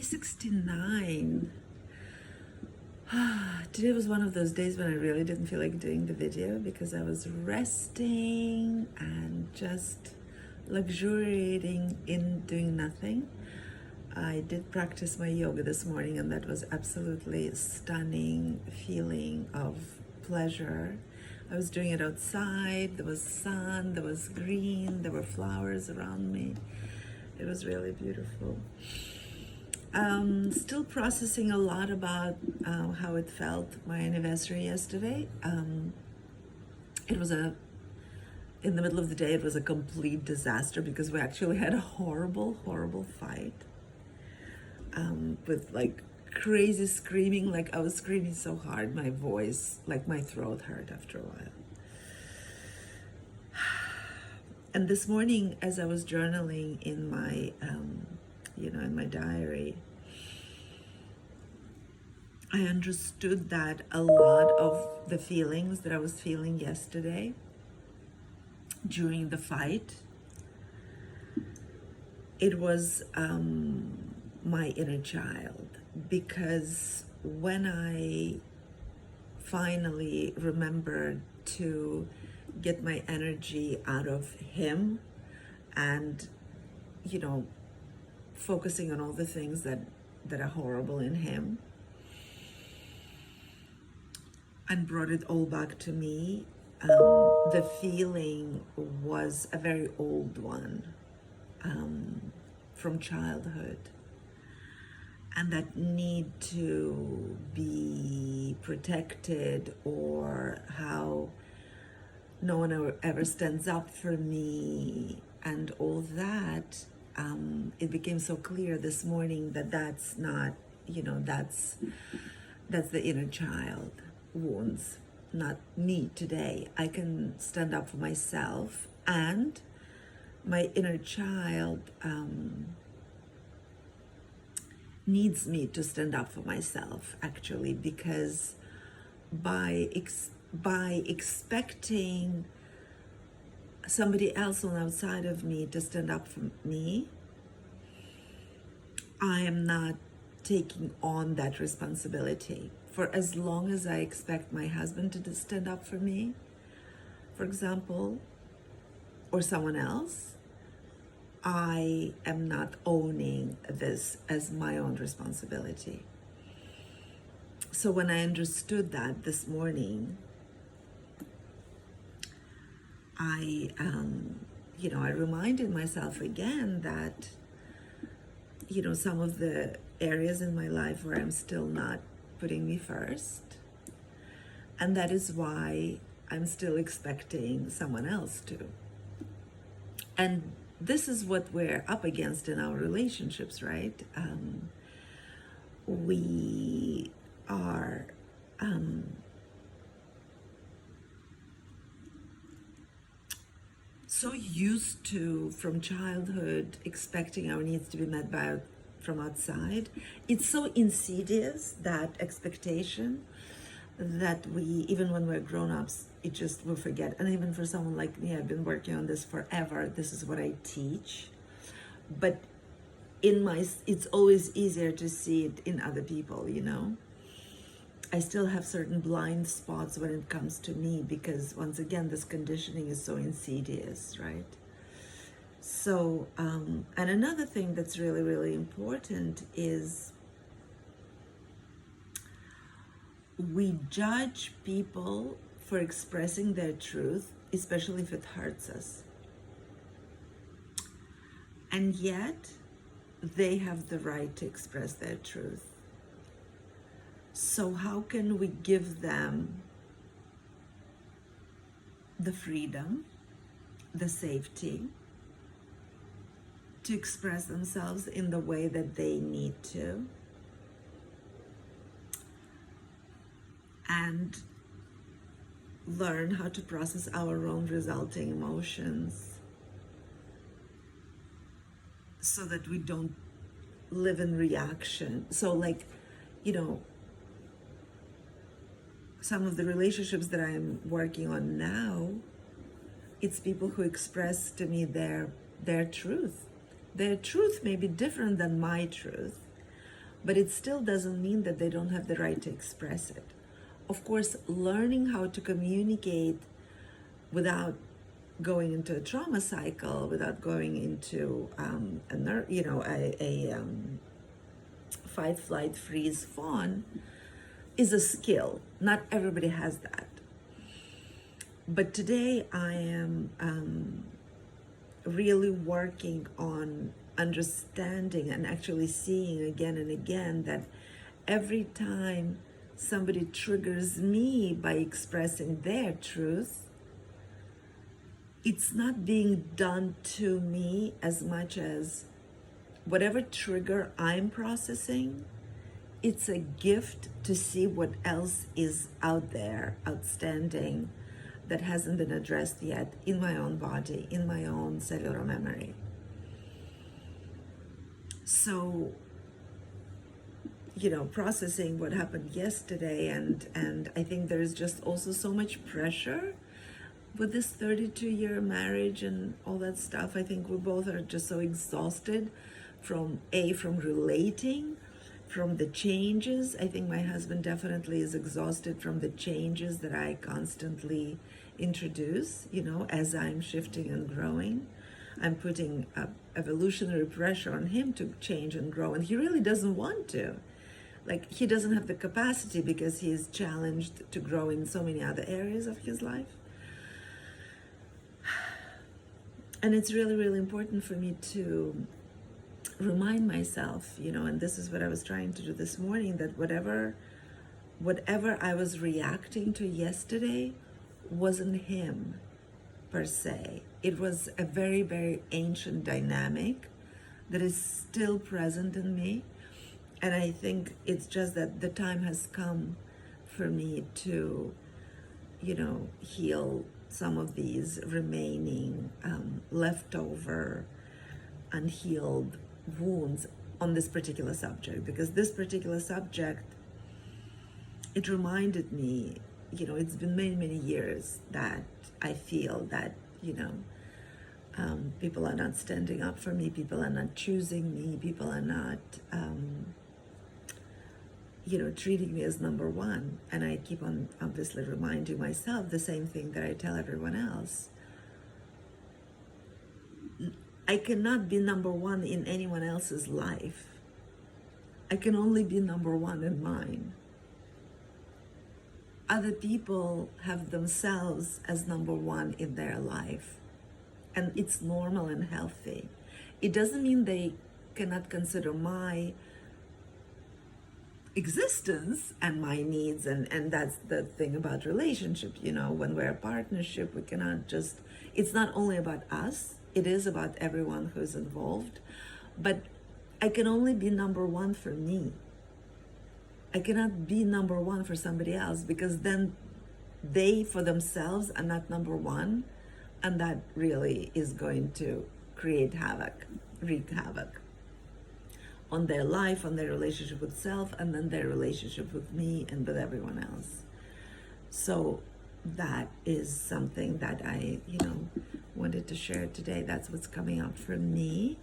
5:69. Today was one of those days when I really didn't feel like doing the video because I was resting and just luxuriating in doing nothing. I did practice my yoga this morning, and that was absolutely stunning feeling of pleasure. I was doing it outside. There was sun, there was green, there were flowers around me. It was really beautiful. Still processing a lot about how it felt, my anniversary yesterday. It was in the middle of the day, it was a complete disaster because we actually had a horrible fight with like crazy screaming. Like I was screaming so hard, my voice, like my throat hurt after a while. And this morning, as I was journaling in my, in my diary, I understood that a lot of the feelings that I was feeling yesterday during the fight, it was my inner child. Because when I finally remembered to get my energy out of him and, focusing on all the things that are horrible in him, and brought it all back to me, the feeling was a very old one from childhood. And that need to be protected, or how no one ever stands up for me, and all that, it became so clear this morning that that's not, that's the inner child wounds, not me today. I can stand up for myself, and my inner child needs me to stand up for myself, actually, because by expecting somebody else on the outside of me to stand up for me, I am not taking on that responsibility. For as long as I expect my husband to stand up for me, for example, or someone else, I am not owning this as my own responsibility. So when I understood that this morning, I reminded myself again that, some of the areas in my life where I'm still not putting me first, and that is why I'm still expecting someone else to. And this is what we're up against in our relationships, right? We are so used to, from childhood, expecting our needs to be met from outside. It's so insidious, that expectation, that we, even when we're grown-ups, we forget. And even for someone like me, I've been working on this forever. This is what I teach. But it's always easier to see it in other people, I still have certain blind spots when it comes to me, because once again, this conditioning is so insidious, right? So, and another thing that's really, really important is we judge people for expressing their truth, especially if it hurts us. And yet, they have the right to express their truth. So how can we give them the freedom, the safety to express themselves in the way that they need to, and learn how to process our own resulting emotions so that we don't live in reaction? So some of the relationships that I'm working on now, it's people who express to me their truth. Their truth may be different than my truth, but it still doesn't mean that they don't have the right to express it. Of course, learning how to communicate without going into a trauma cycle, without going into a fight, flight, freeze, fawn, is a skill. Not everybody has that. But today I am really working on understanding and actually seeing again and again that every time somebody triggers me by expressing their truth, it's not being done to me as much as whatever trigger I'm processing, it's a gift to see what else is out there, outstanding, that hasn't been addressed yet in my own body, in my own cellular memory. So, processing what happened yesterday, and I think there's just also so much pressure with this 32-year marriage and all that stuff. I think we both are just so exhausted from relating, from the changes. I think my husband definitely is exhausted from the changes that I constantly introduce, as I'm shifting and growing. I'm putting evolutionary pressure on him to change and grow, and he really doesn't want to. Like, he doesn't have the capacity because he's challenged to grow in so many other areas of his life. And it's really, really important for me to remind myself, and this is what I was trying to do this morning, that whatever I was reacting to yesterday wasn't him per se. It was a very, very ancient dynamic that is still present in me. And I think it's just that the time has come for me to, heal some of these remaining leftover unhealed wounds on this particular subject, because this particular subject, it reminded me, it's been many, many years that I feel that, people are not standing up for me, people are not choosing me, people are not, treating me as number one. And I keep on obviously reminding myself the same thing that I tell everyone else. I cannot be number one in anyone else's life. I can only be number one in mine. Other people have themselves as number one in their life, and it's normal and healthy. It doesn't mean they cannot consider my existence and my needs, and that's the thing about relationship. When we're a partnership, we cannot just, it's not only about us, it is about everyone who's involved, but I can only be number one for me. I cannot be number one for somebody else, because then they for themselves are not number one, and that really is going to wreak havoc on their life, on their relationship with self, and then their relationship with me and with everyone else. So that is something that I, wanted to share today. That's what's coming up for me.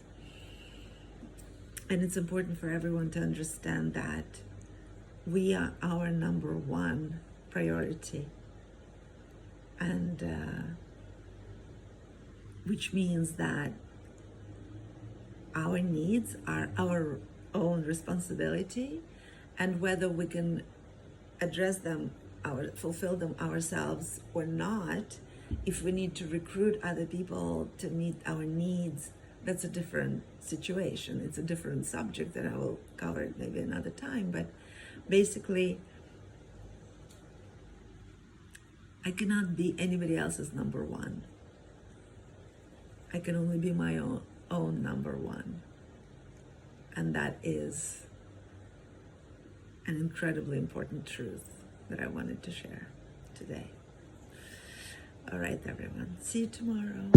And it's important for everyone to understand that we are our number one priority. And which means that our needs are our own responsibility, and whether we can address them, fulfill them ourselves or not, if we need to recruit other people to meet our needs, that's a different situation. It's a different subject that I will cover maybe another time. But basically, I cannot be anybody else's number one. I can only be my own number one. And that is an incredibly important truth that I wanted to share today. All right, everyone. See you tomorrow.